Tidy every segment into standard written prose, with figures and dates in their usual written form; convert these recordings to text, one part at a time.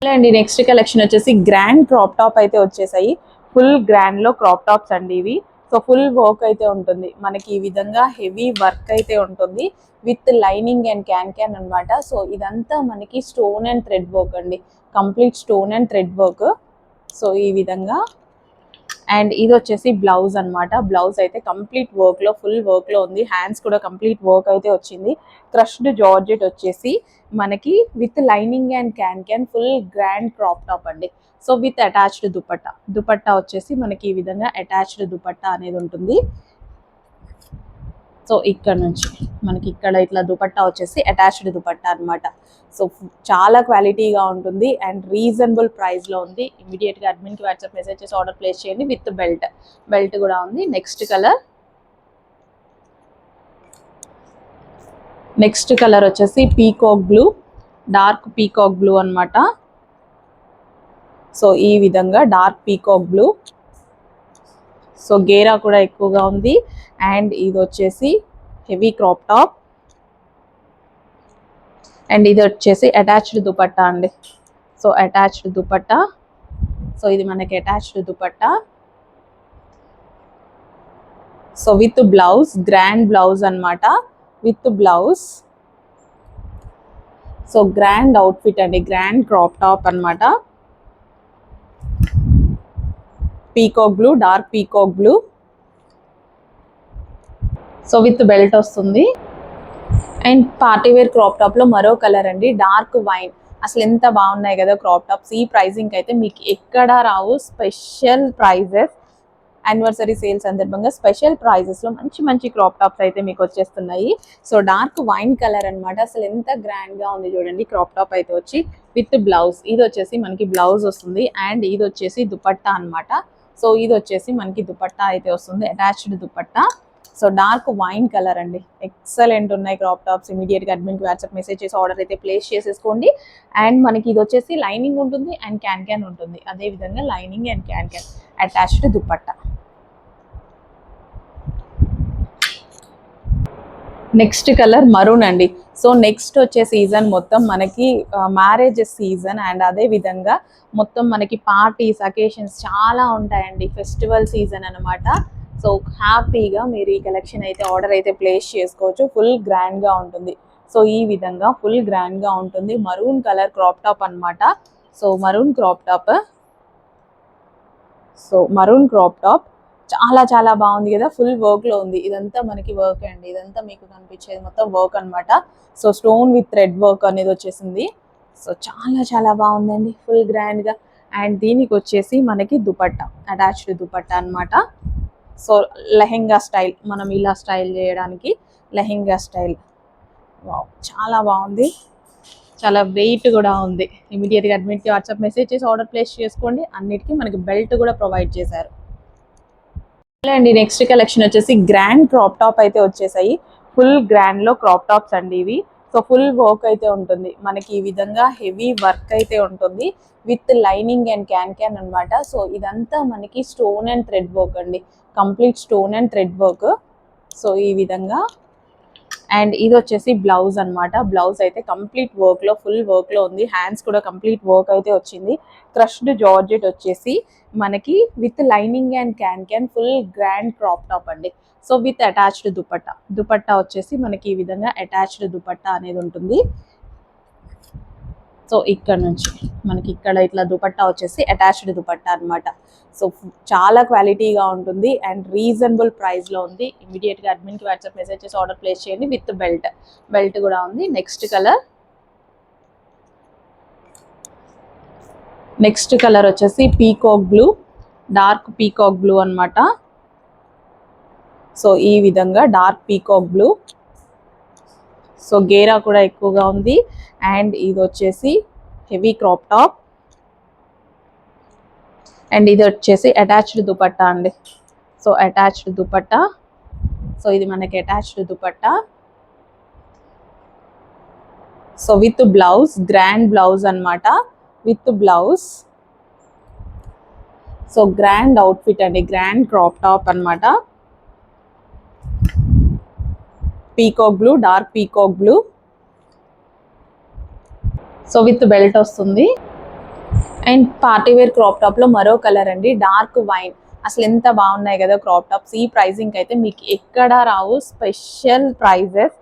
అండి next collection వచ్చేసి grand crop top అయితే వచ్చేసాయి. ఫుల్ గ్రాండ్ లో క్రాప్ టాప్స్ అండి ఇవి. సో ఫుల్ వర్క్ అయితే ఉంటుంది మనకి, ఈ విధంగా హెవీ వర్క్ అయితే ఉంటుంది విత్ లైనింగ్ అండ్ క్యాన్ అనమాట. సో ఇదంతా మనకి స్టోన్ అండ్ థ్రెడ్ వర్క్ అండి, complete stone and thread work. So ఈ విధంగా. అండ్ ఇది వచ్చేసి బ్లౌజ్ అనమాట. బ్లౌజ్ అయితే కంప్లీట్ వర్క్ లో, ఫుల్ వర్క్ లో ఉంది. హ్యాండ్స్ కూడా కంప్లీట్ వర్క్ అయితే వచ్చింది. క్రష్డ్ జార్జెట్ వచ్చేసి మనకి with lining and can full grand crop top అండి. So with attached dupatta. Dupatta వచ్చేసి మనకి ఈ విధంగా అటాచ్డ్ దుపట్టా అనేది ఉంటుంది. సో ఇక్కడ నుంచి మనకి ఇక్కడ ఇట్లా దుపట్టా వచ్చేసి అటాచ్డ్ దుపట్టా అనమాట. సో చాలా క్వాలిటీగా ఉంటుంది అండ్ రీజనబుల్ ప్రైస్లో ఉంది. ఇమీడియట్గా అడ్మిన్కి వాట్సాప్ మెసేజ్ చేసి ఆర్డర్ ప్లేస్ చేయండి. విత్ బెల్ట్, బెల్ట్ కూడా ఉంది. నెక్స్ట్ కలర్ వచ్చేసి peacock blue, dark peacock blue అనమాట. సో ఈ విధంగా డార్క్ పీకాక్ బ్లూ. సో గేరా కూడా ఎక్కువగా ఉంది. అండ్ ఇది వచ్చేసి హెవీ క్రాప్ టాప్. అండ్ ఇది వచ్చేసి అటాచ్డ్ దుపట్టా అండి. So attached dupatta. సో ఇది మనకి attached dupatta. So with blouse, grand blouse అనమాట, with blouse. So grand outfit అండి, గ్రాండ్ క్రాప్ టాప్ అనమాట. Peacock blue, dark peacock blue. So with belt వస్తుంది. అండ్ పార్టీవేర్ క్రాప్ టాప్ లో మరో కలర్ అండి, డార్క్ వైన్. అసలు ఎంత బాగున్నాయి కదా క్రాప్ టాప్స్. ఈ ప్రైజింగ్ అయితే మీకు ఎక్కడా రావు. స్పెషల్ ప్రైజెస్, యానివర్సరీ సేల్ సందర్భంగా స్పెషల్ ప్రైజెస్ లో మంచి మంచి క్రాప్ టాప్స్ అయితే మీకు వచ్చేస్తున్నాయి. సో డార్క్ వైన్ కలర్ అనమాట. అసలు ఎంత గ్రాండ్ గా ఉంది చూడండి. క్రాప్ టాప్ అయితే వచ్చి విత్ బ్లౌజ్. ఇది వచ్చేసి మనకి బ్లౌజ్ వస్తుంది. అండ్ ఇది వచ్చేసి దుపట్టా అనమాట. సో ఇది వచ్చేసి మనకి దుపట్టా అయితే వస్తుంది, attached dupatta. So dark wine colour అండి, ఎక్సలెంట్ ఉన్నాయి క్రాప్ టాప్స్. ఇమీడియట్ గా అడ్మిన్కి వాట్సాప్ మెసేజ్ చేసి ఆర్డర్ అయితే ప్లేస్ చేసేసుకోండి. అండ్ మనకి ఇది వచ్చేసి లైనింగ్ ఉంటుంది అండ్ క్యాన్ ఉంటుంది. అదే విధంగా lining and can attached dupatta. Next colour maroon అండి. సో నెక్స్ట్ వచ్చే సీజన్ మొత్తం మనకి మ్యారేజ్ సీజన్. అండ్ అదే విధంగా మొత్తం మనకి పార్టీస్, అకేషన్స్ చాలా ఉంటాయండి. ఫెస్టివల్ సీజన్ అనమాట. సో హ్యాపీగా మీరు ఈ కలెక్షన్ అయితే ఆర్డర్ అయితే ప్లేస్ చేసుకోవచ్చు. ఫుల్ గ్రాండ్గా ఉంటుంది. సో ఈ విధంగా ఫుల్ గ్రాండ్గా ఉంటుంది. మరూన్ కలర్ క్రాప్ టాప్ అనమాట. So maroon crop top. So maroon crop top చాలా చాలా బాగుంది కదా. ఫుల్ వర్క్ లో ఉంది. ఇదంతా మనకి వర్క్ అండి. ఇదంతా మీకు కనిపించేది మొత్తం వర్క్ అనమాట. So stone with thread work అనేది వచ్చేసింది. సో చాలా చాలా బాగుందండి, ఫుల్ గ్రాండ్ గా. అండ్ దీనికి వచ్చేసి మనకి దుపట్టా, అటాచ్డ్ దుపట్టా అనమాట. సో లెహెంగా స్టైల్, మనం ఇలా స్టైల్ చేయడానికి లెహెంగా స్టైల్. వావ్, చాలా బాగుంది. చాలా వెయిట్ కూడా ఉంది. ఇమీడియట్గా అడ్మిట్కి వాట్సాప్ మెసేజ్ చేసి ఆర్డర్ ప్లేస్ చేసుకోండి. అన్నిటికీ మనకి బెల్ట్ కూడా ప్రొవైడ్ చేశారు. అండి నెక్స్ట్ కలెక్షన్ వచ్చేసి గ్రాండ్ క్రాప్ టాప్ అయితే వచ్చేసాయి. ఫుల్ గ్రాండ్ లో క్రాప్ టాప్స్ అండి ఇవి. సో ఫుల్ వర్క్ అయితే ఉంటుంది మనకి, ఈ విధంగా హెవీ వర్క్ అయితే ఉంటుంది విత్ లైనింగ్ అండ్ క్యాన్ అనమాట. సో ఇదంతా మనకి స్టోన్ అండ్ థ్రెడ్ వర్క్ అండి, complete stone and thread work. So ఈ విధంగా. అండ్ ఇది వచ్చేసి బ్లౌజ్ అనమాట. బ్లౌజ్ అయితే కంప్లీట్ వర్క్ లో, ఫుల్ వర్క్ లో ఉంది. హ్యాండ్స్ కూడా కంప్లీట్ వర్క్ అయితే వచ్చింది. క్రష్డ్ జార్జెట్ వచ్చేసి మనకి with lining and can full grand crop top అండి. So with attached dupatta. Dupatta వచ్చేసి మనకి ఈ విధంగా అటాచ్డ్ దుపట్టా అనేది ఉంటుంది. సో ఇక్కడ నుంచి మనకి ఇక్కడ ఇట్లా దుపట్టా వచ్చేసి అటాచ్డ్ దుపట్టా అనమాట. సో చాలా క్వాలిటీగా ఉంటుంది అండ్ రీజనబుల్ ప్రైస్లో ఉంది. ఇమీడియట్గా అడ్మిన్కి వాట్సాప్ మెసేజ్ చేసి ఆర్డర్ ప్లేస్ చేయండి. విత్ బెల్ట్, బెల్ట్ కూడా ఉంది. నెక్స్ట్ కలర్ వచ్చేసి peacock blue, dark peacock blue అనమాట. సో ఈ విధంగా డార్క్ పీకాక్ బ్లూ. సో గేరా కూడా ఎక్కువగా ఉంది. అండ్ ఇది వచ్చేసి హెవీ క్రాప్ టాప్. అండ్ ఇది వచ్చేసి అటాచ్డ్ దుపట్టా అండి. So attached dupatta. సో ఇది మనకి attached dupatta. So with blouse, grand blouse అనమాట, with blouse. So grand outfit అండి, గ్రాండ్ క్రాప్ టాప్ అనమాట. Peacock blue, dark peacock blue. So with belt వస్తుంది. And party wear crop top లో మరో colour అండి, dark wine. అసలు ఎంత బాగున్నాయి కదా క్రాప్ టాప్స్. ఈ ప్రైజింగ్ అయితే మీకు ఎక్కడా రావు. స్పెషల్ ప్రైజెస్,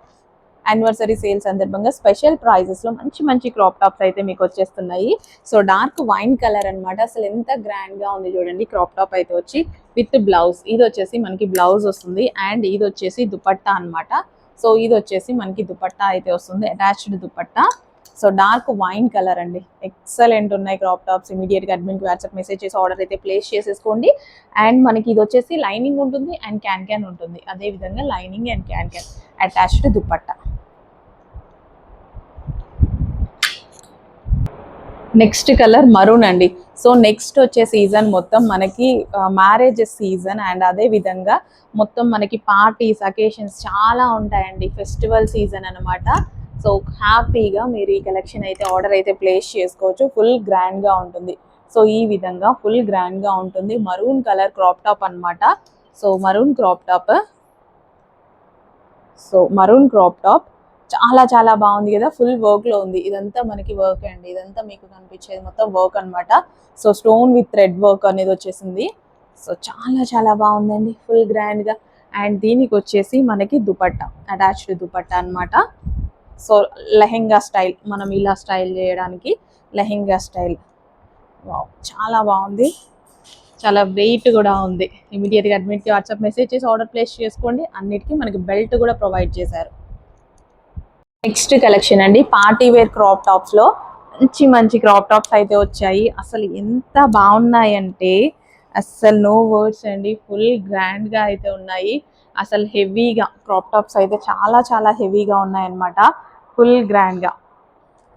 యానివర్సరీ సేల్ సందర్భంగా స్పెషల్ ప్రైజెస్ లో మంచి మంచి క్రాప్ టాప్స్ అయితే మీకు వచ్చేస్తున్నాయి. సో డార్క్ వైన్ కలర్ అన్నమాట. అసలు ఎంత గ్రాండ్ గా ఉంది చూడండి. క్రాప్ టాప్ అయితే వచ్చి విత్ బ్లౌజ్. ఇది వచ్చేసి మనకి బ్లౌజ్ వస్తుంది అండ్ ఇది వచ్చేసి దుపట్టా అన్నమాట. సో ఇది వచ్చేసి మనకి దుపట్టా అయితే వస్తుంది, attached dupatta. So dark wine colour అండి, ఎక్సలెంట్ ఉన్నాయి క్రాప్ టాప్స్. ఇమీడియట్ గా అడ్మిన్ కి వాట్సాప్ మెసేజ్ చేసి ఆర్డర్ అయితే ప్లేస్ చేసేసుకోండి. అండ్ మనకి ఇది వచ్చేసి లైనింగ్ ఉంటుంది అండ్ క్యాన్ క్యాన్ ఉంటుంది. అదే విధంగా lining and can can attached dupatta. Next colour maroon అండి. సో నెక్స్ట్ వచ్చే సీజన్ మొత్తం మనకి మ్యారేజ్ సీజన్ అండ్ అదే విధంగా మొత్తం మనకి పార్టీస్ అకేషన్స్ చాలా ఉంటాయండి. ఫెస్టివల్ సీజన్ అనమాట. సో హ్యాపీగా మీరు ఈ కలెక్షన్ అయితే ఆర్డర్ అయితే ప్లేస్ చేసుకోవచ్చు. ఫుల్ గ్రాండ్ గా ఉంటుంది. సో ఈ విధంగా ఫుల్ గ్రాండ్ గా ఉంటుంది. మరూన్ కలర్ క్రాప్ టాప్ అనమాట. So maroon crop top, so maroon crop top చాలా చాలా బాగుంది కదా. ఫుల్ వర్క్ లో ఉంది. ఇదంతా మనకి వర్క్ అండి. ఇదంతా మీకు కనిపించేది మొత్తం వర్క్ అనమాట. So stone with thread work అనేది వచ్చేసింది. సో చాలా చాలా బాగుందండి, ఫుల్ గ్రాండ్ గా. అండ్ దీనికి వచ్చేసి మనకి దుపట్టా, అటాచ్డ్ దుపట్టా అనమాట. సో లెహెంగా స్టైల్, మనం ఇలా స్టైల్ చేయడానికి లెహెంగా స్టైల్. వావ్, చాలా బాగుంది. చాలా వెయిట్ కూడా ఉంది. ఇమీడియట్గా అడ్మిట్కి వాట్సాప్ మెసేజ్ చేసి ఆర్డర్ ప్లేస్ చేసుకోండి. అన్నిటికీ మనకి బెల్ట్ కూడా ప్రొవైడ్ చేశారు. నెక్స్ట్ కలెక్షన్ అండి, పార్టీ వేర్ క్రాప్ టాప్స్ లో మంచి మంచి క్రాప్ టాప్స్ అయితే వచ్చాయి. అసలు ఎంత బాగున్నాయంటే అస్సలు నో వర్డ్స్ అండి. ఫుల్ గ్రాండ్ గా అయితే ఉన్నాయి. అసలు హెవీగా క్రాప్ టాప్స్ అయితే చాలా చాలా హెవీగా ఉన్నాయన్నమాట. ఫుల్ గ్రాండ్ గా.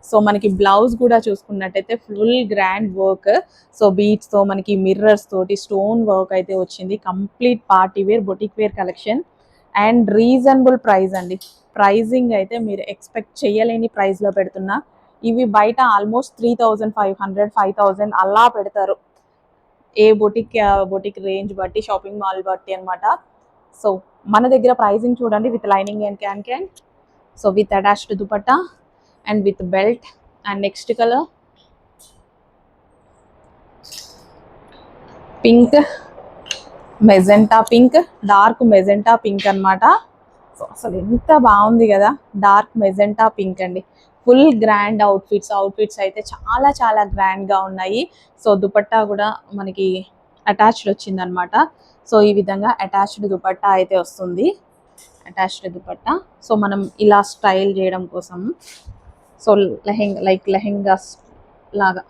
సో మనకి బ్లౌజ్ కూడా చూసుకున్నట్టయితే full grand work. So beads తో మనకి మిర్రర్స్ తోటి స్టోన్ వర్క్ అయితే వచ్చింది. Complete party wear boutique wear collection and reasonable price అండి. ప్రైజింగ్ అయితే మీరు ఎక్స్పెక్ట్ చేయలేని ప్రైస్ లో పెడుతున్నా. ఇవి బయట ఆల్మోస్ట్ 3500 5000 అలా పెడతారు. ఏ బొటిక్ రేంజ్ బట్టి, షాపింగ్ మాల్ బట్టి అనమాట. సో మన దగ్గర ప్రైజింగ్ చూడండి, with lining and can can. So with attached dupatta and with belt. And next colour pink, magenta pink, dark magenta pink అనమాట. సో అసలు ఎంత బాగుంది కదా, డార్క్ మెజెంటా పింక్ అండి. ఫుల్ గ్రాండ్ అవుట్ఫిట్స్ అయితే చాలా చాలా గ్రాండ్ గా ఉన్నాయి. సో దుపట్టా కూడా మనకి అటాచ్డ్ వచ్చింది అనమాట. సో ఈ విధంగా అటాచ్డ్ దుపట్టా అయితే వస్తుంది, అటాచ్డ్ దుపట్టా. సో మనం ఇలా స్టైల్ చేయడం కోసం, సో లెహెంగాస్ లాగా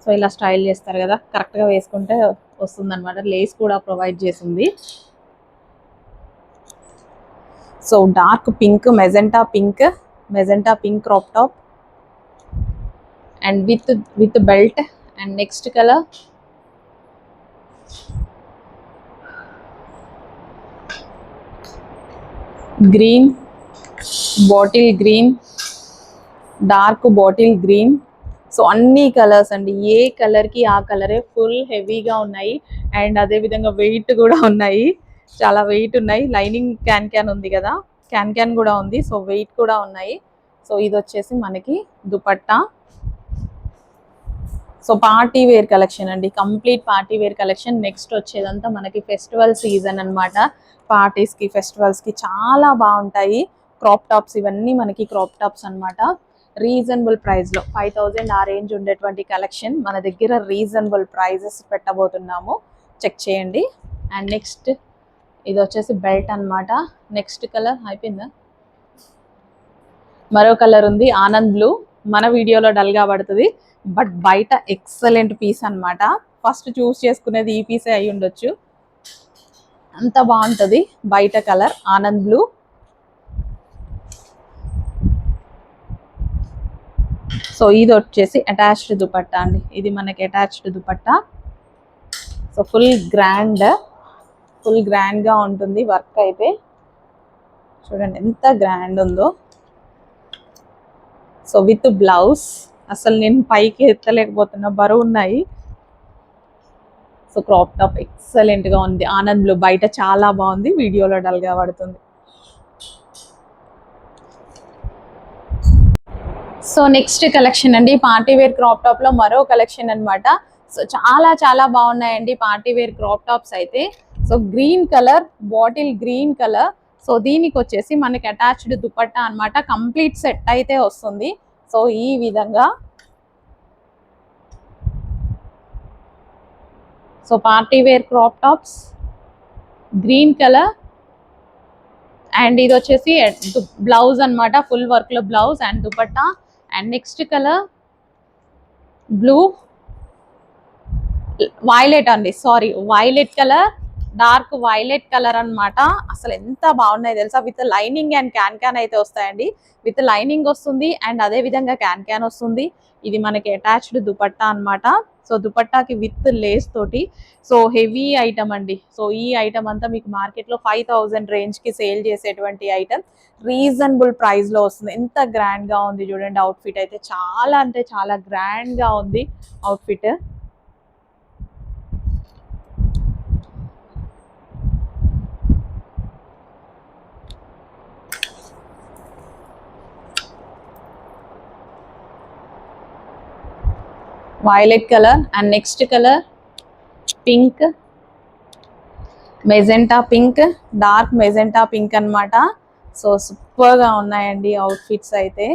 సో ఇలా స్టైల్ చేస్తారు కదా, కరెక్ట్గా వేసుకుంటే వస్తుంది అనమాట. లేస్ కూడా ప్రొవైడ్ చేసింది. So dark pink, magenta pink crop top and with belt. And next colour green, bottle green, dark bottle green. So అన్ని కలర్స్ అండి, ఏ కలర్ కి ఆ కలరే ఫుల్ హెవీగా ఉన్నాయి. అండ్ అదే విధంగా వెయిట్ కూడా ఉన్నాయి, చాలా వెయిట్ ఉన్నాయి. లైనింగ్ క్యాన్ క్యాన్ ఉంది కదా, క్యాన్ క్యాన్ కూడా ఉంది. సో వెయిట్ కూడా ఉన్నాయి. సో ఇది వచ్చేసి మనకి dupatta. So party wear collection అండి, complete party wear collection. Next వచ్చేదంతా మనకి ఫెస్టివల్ సీజన్ అనమాట. పార్టీస్ కి ఫెస్టివల్స్ కి చాలా బాగుంటాయి క్రాప్ టాప్స్. ఇవన్నీ మనకి క్రాప్ టాప్స్ అనమాట. రీజనబుల్ ప్రైస్ లో 5000 ఆ రేంజ్ ఉండేటువంటి కలెక్షన్ మన దగ్గర రీజనబుల్ ప్రైజెస్ పెట్టబోతున్నాము, చెక్ చేయండి. అండ్ నెక్స్ట్ ఇది వచ్చేసి బెల్ట్ అనమాట. నెక్స్ట్ కలర్ అయిపోయిందా, మరో కలర్ ఉంది ఆనంద్ బ్లూ. మన వీడియోలో డల్ గా పడుతుంది, బట్ బయట ఎక్సలెంట్ పీస్ అనమాట. ఫస్ట్ చూస్ చేసుకునేది ఈ పీసే అయి ఉండొచ్చు, అంత బాగుంటుంది. బయట కలర్ ఆనంద్ బ్లూ. సో ఇది వచ్చేసి అటాచ్డ్ దుపట్టా అండి, ఇది మనకి attached dupatta. So full grand గా ఉంటుంది వర్క్ అయితే. చూడండి ఎంత గ్రాండ్ ఉందో. So with blouse. అసలు నేను పైకి ఎత్తలేకపోతున్నా, బరువు ఉన్నాయి. సో క్రాప్ టాప్ ఎక్సలెంట్ గా ఉంది ఆనంద్ బ్లూ. బయట చాలా బాగుంది, వీడియోలో డల్ గా పడుతుంది. సో నెక్స్ట్ కలెక్షన్ అండి పార్టీ వేర్ క్రాప్ టాప్ లో మరో కలెక్షన్ అన్నమాట. సో చాలా చాలా బాగున్నాయండి పార్టీ వేర్ క్రాప్ టాప్స్ అయితే. So green colour, bottle green colour. So దీనికి వచ్చేసి మనకి అటాచ్డ్ దుపట్టా అన్నమాట. కంప్లీట్ సెట్ అయితే వస్తుంది. సో ఈ విధంగా so party wear crop tops green colour and ఇది వచ్చేసి బ్లౌజ్ అన్నమాట. ఫుల్ వర్క్ లో blouse and dupatta. And next colour blue violet అండి, sorry violet colour, dark violet colour అన్నమాట. అసలు ఎంత బాగున్నాయి తెలుసా. With lining and can can అయితే వస్తాయండి. విత్ లైనింగ్ వస్తుంది అండ్ అదే విధంగా క్యాన్ క్యాన్ వస్తుంది. ఇది మనకి అటాచ్డ్ దుపట్టా అన్నమాట. సో దుపట్టాకి విత్ లేస్ తోటి. సో హెవీ ఐటమ్ అండి. సో ఈ ఐటమ్ అంతా మీకు మార్కెట్ లో 5000 రేంజ్ కి సేల్ చేసేటువంటి ఐటమ్ రీజనబుల్ ప్రైస్ లో వస్తుంది. ఎంత గ్రాండ్ గా ఉంది చూడండి. అవుట్ఫిట్ అయితే చాలా అంటే చాలా గ్రాండ్ గా ఉంది outfit. Violet colour and next colour pink, magenta pink, dark magenta pink అన్నమాట. సో సూపర్ గా ఉన్నాయండి అవుట్ఫిట్స్ అయితే.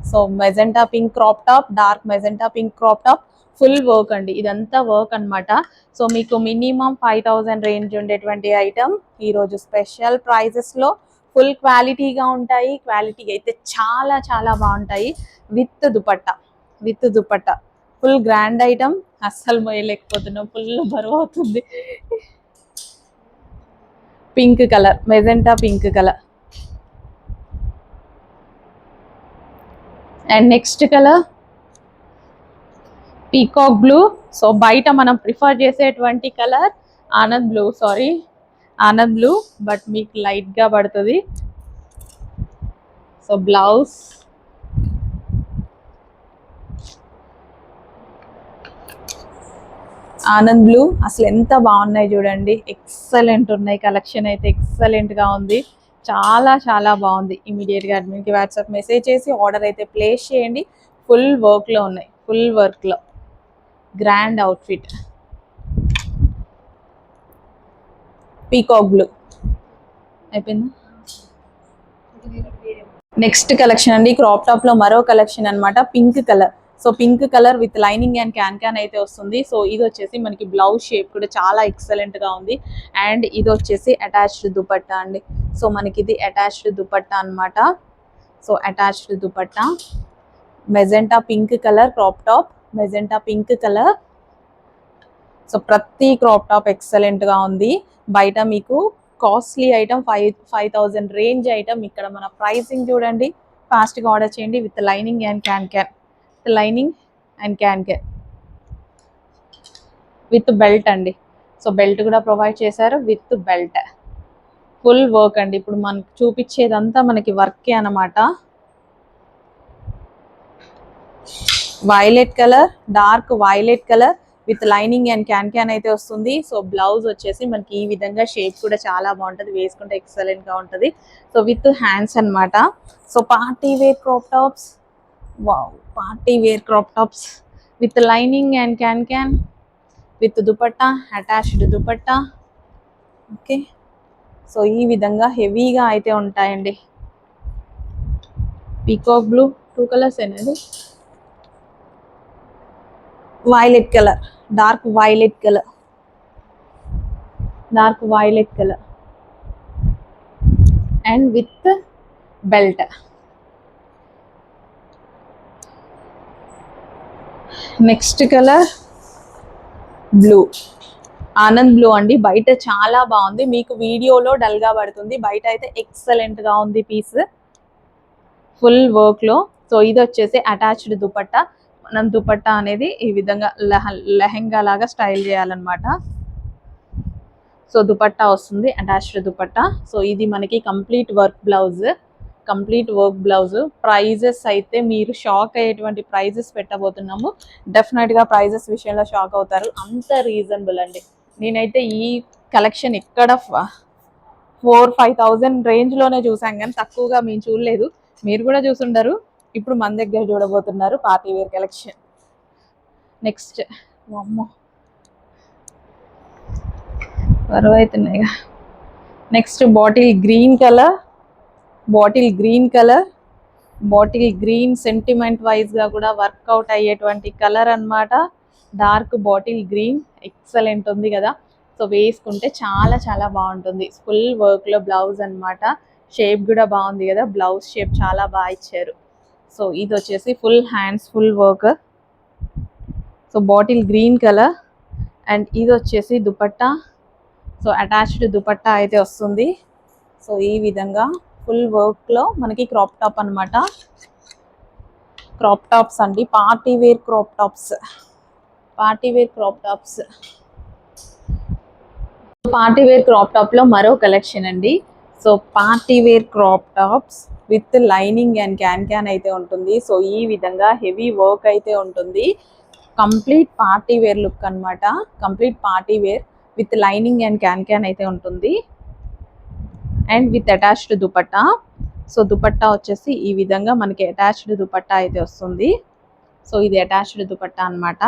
So magenta pink crop top, dark magenta pink crop top, full work అండి. ఇదంతా వర్క్ అన్నమాట. సో మీకు మినిమం 5000 రేంజ్ ఉండేటువంటి item ఈరోజు స్పెషల్ ప్రైజెస్ లో ఫుల్ క్వాలిటీగా ఉంటాయి. క్వాలిటీ అయితే చాలా చాలా బాగుంటాయి. With dupatta, with dupatta full grand item. అస్సలు మోయలేకపోతున్నాం, ఫుల్ బరువు అవుతుంది. Pink colour, magenta pink colour and next colour peacock blue. So బయట మనం ప్రిఫర్ చేసేటువంటి colour Anand blue, sorry Anand blue, but మీకు లైట్ గా పడుతుంది. So blouse Anand blue. అసలు ఎంత బాగున్నాయి చూడండి. ఎక్సలెంట్ ఉన్నాయి. కలెక్షన్ అయితే ఎక్సలెంట్ గా ఉంది. చాలా చాలా బాగుంది. ఇమీడియట్ గా అడ్మిన్కి వాట్సాప్ మెసేజ్ చేసి ఆర్డర్ అయితే ప్లేస్ చేయండి. ఫుల్ వర్క్ లో ఉన్నాయి, ఫుల్ వర్క్ లో గ్రాండ్ అవుట్ఫిట్. పీకాక్ బ్లూ అయిపోయిందా. నెక్స్ట్ కలెక్షన్ అండి క్రాప్ టాప్ లో మరో కలెక్షన్ అన్నమాట. Pink colour. So pink colour with lining and can can అయితే వస్తుంది. సో ఇది వచ్చేసి మనకి బ్లౌజ్ షేప్ కూడా చాలా ఎక్సలెంట్ గా ఉంది. అండ్ ఇది వచ్చేసి అటాచ్డ్ దుపట్టా అండి. సో మనకి ఇది అటాచ్డ్ దుపట్టా అన్నమాట. So attached dupatta magenta pink colour crop top, magenta pink colour. So ప్రతి క్రాప్ టాప్ ఎక్సలెంట్ గా ఉంది. బయట మీకు కాస్ట్లీ ఐటమ్ 5000 రేంజ్ ఐటమ్. ఇక్కడ మన ప్రైసింగ్ చూడండి. ఫాస్ట్ గా ఆర్డర్ చేయండి. With lining and can can, lining and can can with belt అండి. సో బెల్ట్ కూడా ప్రొవైడ్ చేశారు విత్ బెల్ట్. ఫుల్ వర్క్ అండి. ఇప్పుడు మనకు చూపించేదంతా మనకి వర్కే అన్నమాట. Violet colour, dark violet colour with lining and can can అయితే వస్తుంది. సో బ్లౌజ్ వచ్చేసి మనకి ఈ విధంగా షేప్ కూడా చాలా బాగుంటుంది. వేసుకుంటే ఎక్సలెంట్ గా ఉంటుంది. సో విత్ హ్యాండ్స్ అన్నమాట. So party wear crop tops, wow party wear crop tops with lining and can can with dupatta, attached dupatta. Okay, so ఈ విధంగా హెవీగా అయితే ఉంటాయండి. పీకాక్ బ్లూ, 2 కలర్స్ అనేది violet colour, dark violet colour, dark violet colour and with belt. Next colour blue, Anand blue అండి. బయట చాలా బాగుంది. మీకు వీడియోలో డల్ గా పడుతుంది, బయట అయితే ఎక్సలెంట్ గా ఉంది పీస్ ఫుల్ వర్క్ లో. సో ఇది వచ్చేసి అటాచ్డ్ దుపట్టా. మనం దుపట్టా అనేది ఈ విధంగా లెహంగా లాగా స్టైల్ చేయాలన్నమాట. సో దుపట్టా వస్తుంది, అటాచ్డ్ దుపట్టా. సో ఇది మనకి complete work blouse, complete work blouse. Prices అయితే మీరు షాక్ అయ్యేటువంటి ప్రైజెస్ పెట్టబోతున్నాము. డెఫినెట్ గా ప్రైజెస్ విషయంలో షాక్ అవుతారు. అంత రీజనబుల్ అండి. నేనైతే ఈ కలెక్షన్ ఇక్కడ 4-5 థౌజండ్ రేంజ్ లోనే చూసాం కానీ తక్కువగా మేము చూడలేదు. మీరు కూడా చూసుండరు. ఇప్పుడు మన దగ్గర చూడబోతున్నారు పార్టీ వేర్ కలెక్షన్. నెక్స్ట్ అమ్మో బరువైతున్నాయి. Next bottle green sentiment wise గా కూడా వర్కౌట్ అయ్యేటువంటి కలర్ అన్నమాట. డార్క్ బాటిల్ గ్రీన్ ఎక్సలెంట్ ఉంది కదా. సో వేసుకుంటే చాలా చాలా బాగుంటుంది. ఫుల్ వర్క్ లో బ్లౌజ్ అన్నమాట. షేప్ కూడా బాగుంది కదా, బ్లౌజ్ షేప్ చాలా బాగా ఇచ్చారు. సో ఇది వచ్చేసి full hands full work. So bottle green colour and ఇది వచ్చేసి దుపట్టా. సో అటాచ్డ్ దుపట్టా అయితే వస్తుంది. సో ఈ విధంగా ఫుల్ వర్క్ లో మనకి క్రాప్ టాప్ అన్నమాట. క్రాప్ టాప్స్ అండి, party wear crop tops. Party wear crop top లో మరో కలెక్షన్ అండి. So party wear crop tops with lining and can అయితే ఉంటుంది. సో ఈ విధంగా హెవీ వర్క్ అయితే ఉంటుంది. కంప్లీట్ పార్టీ వేర్ లుక్ అన్నమాట. Complete party wear with lining and can అయితే ఉంటుంది and with attached dupatta. So dupatta వచ్చేసి ఈ విధంగా మనకి అటాచ్డ్ దుపట్టా అయితే వస్తుంది. సో ఇది అటాచ్డ్ దుపట్టా అన్నమాట.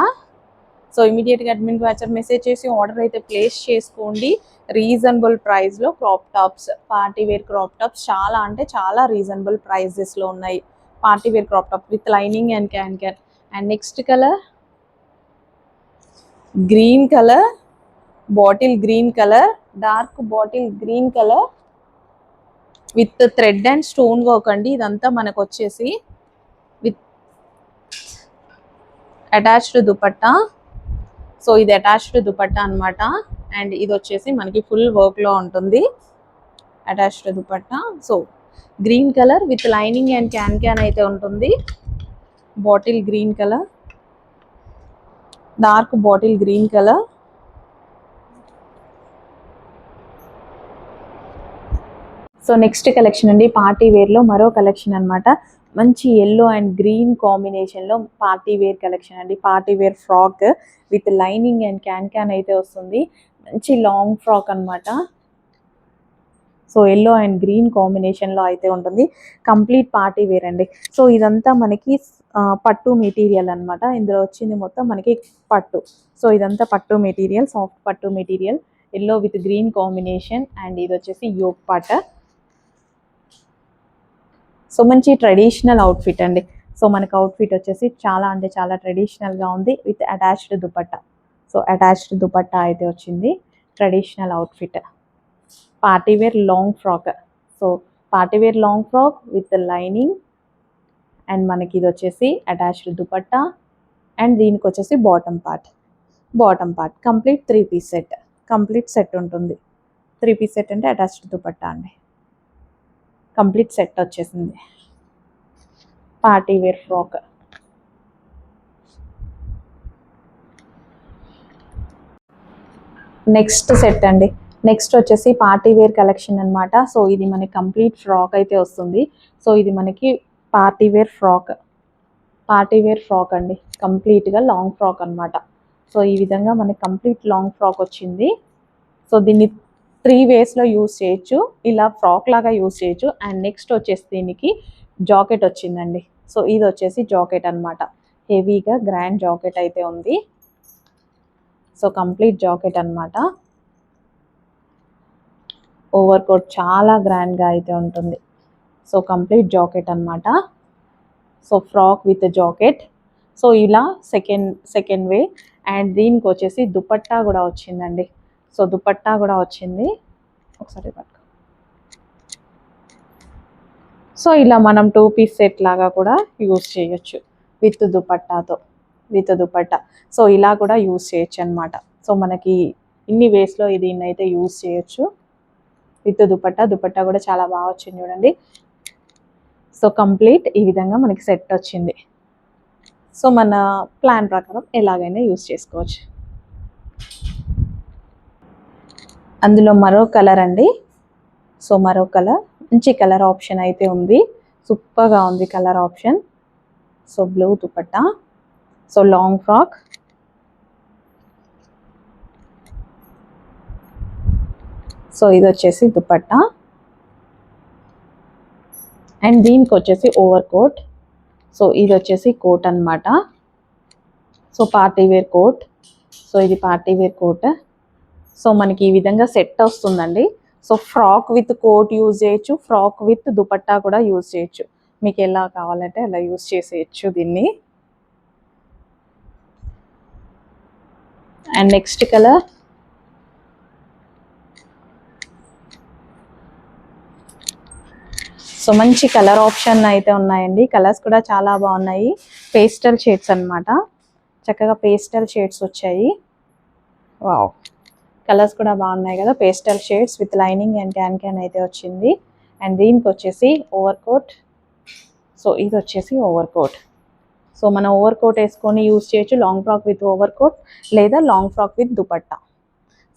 సో ఇమీడియట్గా అడ్మిన్ వాట్సాప్ మెసేజ్ చేసి ఆర్డర్ అయితే ప్లేస్ చేసుకోండి. రీజనబుల్ ప్రైస్లో crop tops, party wear crop tops చాలా అంటే చాలా రీజనబుల్ ప్రైజెస్లో ఉన్నాయి. Party wear crop top with lining and can. And next colour green colour, bottle green colour, dark bottle green colour with thread and stone work అండి. ఇదంతా మనకు వచ్చేసి with attached dupatta. So ఇది అటాచ్డ్ దుపట్టా అన్నమాట. అండ్ ఇది వచ్చేసి మనకి ఫుల్ వర్క్ లో ఉంటుంది attached dupatta. So green colour with lining and can అయితే ఉంటుంది. Bottle green colour, dark bottle green colour. So next collection అండి, పార్టీ వేర్లో మరో కలెక్షన్ అన్నమాట. మంచి ఎల్లో అండ్ గ్రీన్ కాంబినేషన్లో పార్టీ వేర్ కలెక్షన్ అండి. Party wear frock with lining and can అయితే వస్తుంది. మంచి లాంగ్ ఫ్రాక్ అన్నమాట. సో ఎల్లో అండ్ గ్రీన్ కాంబినేషన్లో అయితే ఉంటుంది. కంప్లీట్ పార్టీ వేర్ అండి. సో ఇదంతా మనకి పట్టు మెటీరియల్ అన్నమాట. ఇందులో వచ్చింది మొత్తం మనకి పట్టు. సో ఇదంతా పట్టు మెటీరియల్, సాఫ్ట్ పట్టు material, yellow with green combination. And ఇది వచ్చేసి యోక్ పాట. సో మంచి ట్రెడిషనల్ అవుట్ఫిట్ అండి. సో మనకు అవుట్ఫిట్ వచ్చేసి చాలా అంటే చాలా ట్రెడిషనల్గా ఉంది with attached dupatta. So attached dupatta అయితే వచ్చింది. Traditional outfit, party wear long frock. So party wear long frock with lining and మనకి ఇది వచ్చేసి అటాచ్డ్ దుపట్టా. అండ్ దీనికి వచ్చేసి bottom part complete 3 piece set. Complete set ఉంటుంది. 3 పీస్ సెట్ అంటే అటాచ్డ్ దుపట్టా అండి. కంప్లీట్ సెట్ వచ్చేసింది party wear frock. Next set అండి. నెక్స్ట్ వచ్చేసి పార్టీ వేర్ కలెక్షన్ అన్నమాట. సో ఇది మనకి కంప్లీట్ ఫ్రాక్ అయితే వస్తుంది. సో ఇది మనకి పార్టీ వేర్ ఫ్రాక్ అండి. కంప్లీట్గా లాంగ్ ఫ్రాక్ అన్నమాట. సో ఈ విధంగా మనకి కంప్లీట్ లాంగ్ ఫ్రాక్ వచ్చింది. సో దీన్ని 3 వేస్లో యూజ్ చేయొచ్చు. ఇలా ఫ్రాక్ లాగా యూజ్ చేయొచ్చు. అండ్ నెక్స్ట్ వచ్చేసి దీనికి జాకెట్ వచ్చిందండి. సో ఇది వచ్చేసి జాకెట్ అన్నమాట. హెవీగా గ్రాండ్ జాకెట్ అయితే ఉంది. సో కంప్లీట్ జాకెట్ అన్నమాట. ఓవర్ కోట్ చాలా గ్రాండ్గా అయితే ఉంటుంది. సో కంప్లీట్ జాకెట్ అన్నమాట. So frock with jacket. So ఇలా సెకండ్ వే. అండ్ దీనికి వచ్చేసి దుపట్టా కూడా వచ్చిందండి. సో దుపట్టా కూడా వచ్చింది. ఒకసారి పట్టుకో. సో ఇలా మనం 2 పీస్ సెట్ లాగా కూడా యూజ్ చేయొచ్చు విత్ దుపట్టా. సో ఇలా కూడా యూజ్ చేయొచ్చు అనమాట. సో మనకి ఇన్ని వేస్లో దీన్ని అయితే యూజ్ చేయొచ్చు విత్ దుపట్టా కూడా చాలా బాగా వచ్చింది చూడండి. సో కంప్లీట్ ఈ విధంగా మనకి సెట్ వచ్చింది. సో మన ప్లాన్ ప్రకారం ఎలాగైనా యూజ్ చేసుకోవచ్చు. అందులో మరో కలర్ అండి. సో మరో కలర్, మంచి కలర్ ఆప్షన్ అయితే ఉంది. సూపర్గా ఉంది colour option. So blue dupatta. So long frock. So ఇది వచ్చేసి దుపట్టా. అండ్ దీనికి వచ్చేసి ఓవర్ కోట్. సో ఇది వచ్చేసి కోట్ అన్నమాట. So party wear coat. So ఇది పార్టీ వేర్ కోట్. సో మనకి ఈ విధంగా సెట్ వస్తుందండి. So frock with coat use చేయొచ్చు, ఫ్రాక్ విత్ దుపట్టా కూడా యూజ్ చేయొచ్చు. మీకు ఎలా కావాలంటే అలా యూజ్ చేసేయచ్చు దీన్ని. అండ్ నెక్స్ట్ కలర్ సో మంచి కలర్ ఆప్షన్ అయితే ఉన్నాయండి. కలర్స్ కూడా చాలా బాగున్నాయి. పేస్టల్ షేడ్స్ అన్నమాట. చక్కగా పేస్టల్ షేడ్స్ వచ్చాయి. వావ్, కలర్స్ కూడా బాగున్నాయి కదా. Pastel shades with lining and can అయితే వచ్చింది. అండ్ దీనికి వచ్చేసి ఓవర్ కోట్. సో ఇది వచ్చేసి ఓవర్ కోట్. సో మనం ఓవర్ కోట్ వేసుకొని యూజ్ చేయొచ్చు, long frock with overcoat లేదా long frock with dupatta.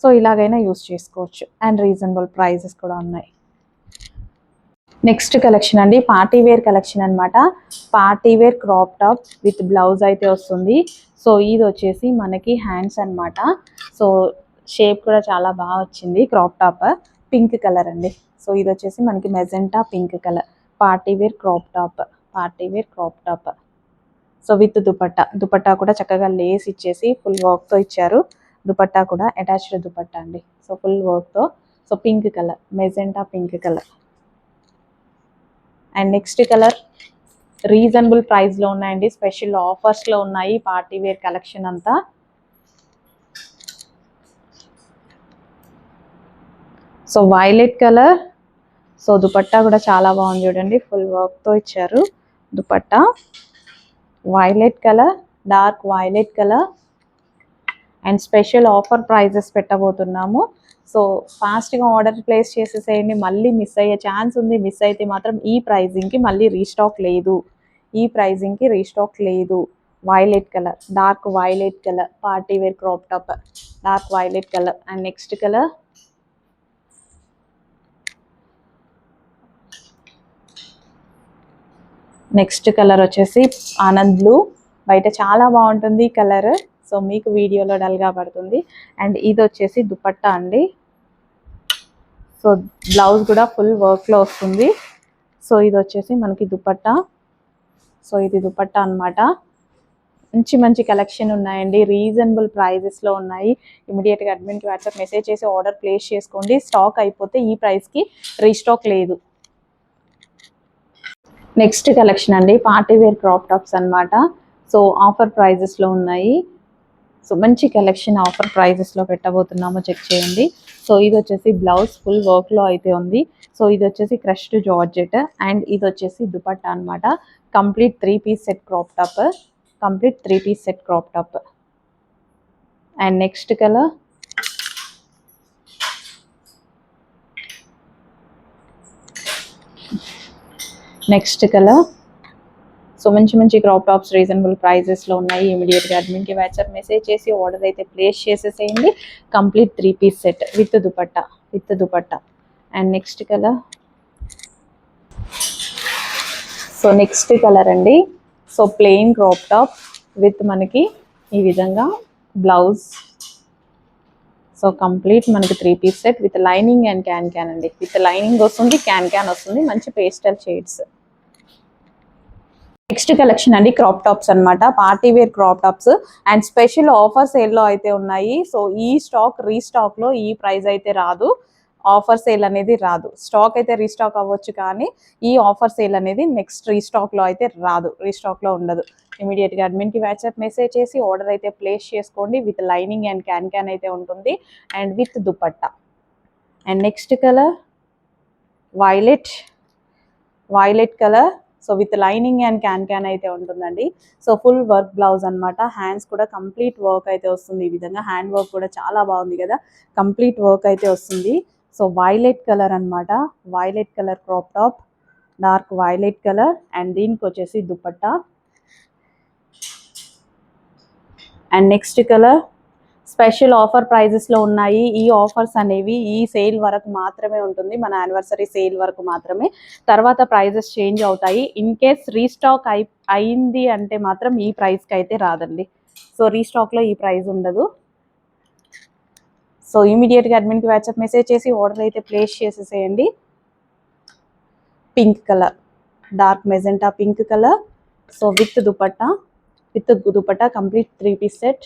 So ఇలాగైనా యూజ్ చేసుకోవచ్చు. అండ్ రీజనబుల్ ప్రైజెస్ కూడా ఉన్నాయి. నెక్స్ట్ కలెక్షన్ అండి, పార్టీ వేర్ కలెక్షన్ అనమాట. Party wear crop top with blouse అయితే వస్తుంది. సో ఇది వచ్చేసి మనకి హ్యాండ్స్ అనమాట. సో షేప్ కూడా చాలా బాగా వచ్చింది. క్రాప్ టాప్ పింక్ కలర్ అండి. సో ఇది వచ్చేసి మనకి magenta pink colour. Party wear crop top, party wear crop top. So with dupatta. Dupatta కూడా చక్కగా లేస్ ఇచ్చేసి ఫుల్ వర్క్తో ఇచ్చారు. దుపట్టా కూడా అటాచ్డ్ దుపట్టా అండి. సో ఫుల్ వర్క్తో. So pink colour, magenta pink colour. And next colour reasonable ప్రైస్లో ఉన్నాయండి. స్పెషల్ ఆఫర్స్లో ఉన్నాయి పార్టీ వేర్ కలెక్షన్ అంతా. So violet colour. So dupatta కూడా చాలా బాగుంది చూడండి, ఫుల్ వర్క్తో ఇచ్చారు dupatta. Violet colour, dark violet colour. And special offer prices పెట్టబోతున్నాము. సో ఫాస్ట్గా ఆర్డర్ ప్లేస్ చేసేసేయండి. మళ్ళీ మిస్ అయ్యే ఛాన్స్ ఉంది. మిస్ అయితే మాత్రం ఈ ప్రైజింగ్కి మళ్ళీ రీస్టాక్ లేదు. ఈ ప్రైజింగ్కి రీస్టాక్ లేదు. Violet colour, dark violet colour, party wear crop top, dark violet colour. And next colour వచ్చేసి ఆనంద్ బ్లూ. బయట చాలా బాగుంటుంది కలర్. సో మీకు వీడియోలో డల్గా పడుతుంది. అండ్ ఇది వచ్చేసి దుపట్టా అండి. సో బ్లౌజ్ కూడా ఫుల్ వర్క్లో వస్తుంది. సో ఇది వచ్చేసి మనకి దుపట్టా. సో ఇది దుపట్టా అనమాట. మంచి మంచి కలెక్షన్ ఉన్నాయండి. రీజనబుల్ ప్రైజెస్లో ఉన్నాయి. ఇమీడియట్గా అడ్మిన్కి వాట్సాప్ మెసేజ్ చేసి ఆర్డర్ ప్లేస్ చేసుకోండి. స్టాక్ అయిపోతే ఈ ప్రైస్కి రీస్టాక్ లేదు. నెక్స్ట్ కలెక్షన్ అండి, పార్టీ వేర్ క్రాప్ టాప్స్ అనమాట. సో ఆఫర్ ప్రైజెస్లో ఉన్నాయి. సో మంచి కలెక్షన్ ఆఫర్ ప్రైజెస్లో పెట్టబోతున్నాము, చెక్ చేయండి. సో ఇది వచ్చేసి బ్లౌజ్ ఫుల్ వర్క్లో అయితే ఉంది. సో ఇది వచ్చేసి క్రష్డ్ జార్జెట్. అండ్ ఇది వచ్చేసి దుపట్టా అనమాట. Complete 3 piece set crop top, complete 3 piece set crop top. And next colour so మంచి మంచి క్రాప్ టాప్స్ రీజనబుల్ ప్రైజెస్లో ఉన్నాయి. ఇమీడియట్గా అడ్మిన్కి వాట్సాప్ మెసేజ్ చేసి ఆర్డర్ అయితే ప్లేస్ చేసేసేయండి. Complete 3 piece set with dupatta. And next colour అండి. So plain crop top with మనకి ఈ విధంగా బ్లౌజ్. సో కంప్లీట్ మనకి 3 piece set with lining and can అండి. విత్ లైనింగ్ వస్తుంది, క్యాన్ వస్తుంది. మంచి పేస్టల్ షేడ్స్. నెక్స్ట్ కలెక్షన్ అండి, క్రాప్ టాప్స్ అనమాట. Party wear crop tops and special offer సేల్లో అయితే ఉన్నాయి. సో ఈ స్టాక్ రీస్టాక్లో ఈ ప్రైస్ అయితే రాదు. ఆఫర్ సేల్ అనేది రాదు. స్టాక్ అయితే రీస్టాక్ అవ్వచ్చు, కానీ ఈ ఆఫర్ సేల్ అనేది నెక్స్ట్ రీస్టాక్లో అయితే రాదు. రీస్టాక్లో ఉండదు. ఇమీడియట్గా అడ్మిన్కి వాట్సాప్ మెసేజ్ చేసి ఆర్డర్ అయితే ప్లేస్ చేసుకోండి. విత్ లైనింగ్ అండ్ క్యాన్ అయితే ఉంటుంది. And with dupatta. And next colour violet colour. So with lining and can అయితే ఉంటుందండి. సో ఫుల్ వర్క్ బ్లౌజ్ అనమాట. హ్యాండ్స్ కూడా కంప్లీట్ వర్క్ అయితే వస్తుంది. ఈ విధంగా హ్యాండ్ వర్క్ కూడా చాలా బాగుంది కదా. కంప్లీట్ వర్క్ అయితే వస్తుంది. సో వైలెట్ కలర్ అనమాట. Violet colour crop top, dark violet colour. And దీనికి వచ్చేసి dupatta. And next colour special offer ప్రైజెస్లో ఉన్నాయి. ఈ ఆఫర్స్ అనేవి ఈ సేల్ వరకు మాత్రమే ఉంటుంది. మన యానివర్సరీ సేల్ వరకు మాత్రమే. తర్వాత ప్రైజెస్ చేంజ్ అవుతాయి. ఇన్ కేస్ రీస్టాక్ అయింది అంటే మాత్రం ఈ ప్రైస్కి అయితే రాదండి. సో రీస్టాక్లో ఈ ప్రైస్ ఉండదు. సో ఇమీడియట్గా అడ్మిన్కి వాట్సాప్ మెసేజ్ చేసి ఆర్డర్ అయితే ప్లేస్ చేసేసేయండి. Pink colour, dark magenta pink colour. So with dupatta complete 3 piece set.